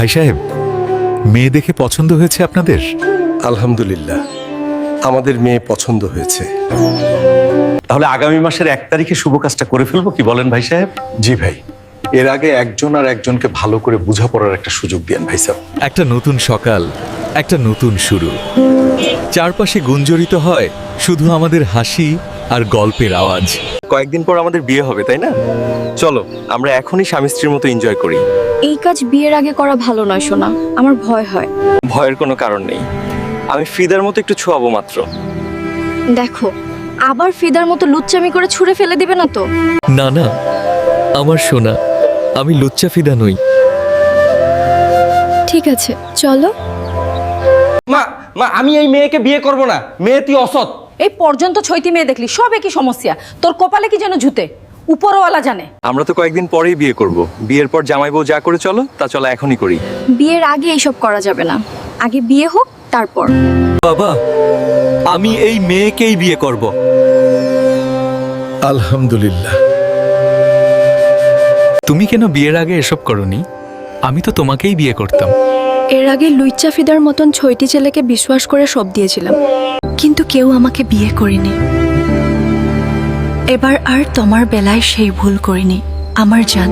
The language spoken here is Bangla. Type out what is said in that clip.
ভাই সাহেব, মেয়ে দেখে পছন্দ হয়েছে আপনাদের? আলহামদুলিল্লাহ, আমাদের মেয়ে পছন্দ হয়েছে। তাহলে আগামী মাসের 1 তারিখে শুভ কাজটা করে ফেলবো, কি বলেন ভাই সাহেব? জি ভাই, এর আগে একজন আর একজনকে ভালো করে বোঝাপড়ার একটা সুযোগ দেন ভাই সাহেব। একটা নতুন সকাল, একটা নতুন শুরু। চারপাশে গুঞ্জরিত হয় শুধু আমাদের হাসি আর গল্পের আওয়াজ। কয়েকদিন পর আমাদের বিয়ে হবে, তাই না? চলো আমরা এখনই স্বামী স্ত্রীর মতো এনজয় করি। এই কাজ বিয়ের আগে করা ভালো নয় সোনা, আমার ভয় হয়। ভয়ের কোনো কারণ নেই, আমি ফিদার মতো একটু ছোঁয়াবো মাত্র। দেখো, আবার ফিদার মতো লুচ্চামি করে ছুঁড়ে ফেলে দিবে না তো? না না, আমার সোনা, আমি লুচ্চা ফিদা নই। ঠিক আছে, চলো। মা মা আমি এই মেয়েকে বিয়ে করব না, মেয়ে তুই অসৎ। এই পর্যন্ত ছয়টি মেয়ে দেখলি, সব একই সমস্যা। তোর কপালে কি যেন জুতে, উপরওয়ালা জানে। আমরা তো কয়েকদিন পরেই বিয়ে করব। বিয়ের পর জামাই বউ যা করে চলো তা চলো এখনই করি। বিয়ের আগে এইসব করা যাবে না, আগে বিয়ে হোক তারপর। বাবা, আমি এই মেয়েকেই বিয়ে করব। আলহামদুলিল্লাহ। তুমি কেন বিয়ের আগে এসব করনি? আমি তো তোমাকেই বিয়ে করতাম। এর আগে লুইচ্চা ফিদার মতন ছয়টি ছেলেকে বিশ্বাস করে সব দিয়েছিলাম, কিন্তু কেউ আমাকে বিয়ে করেনি। এবার আর তোমার বেলায় সেই ভুল করিনি আমার জান।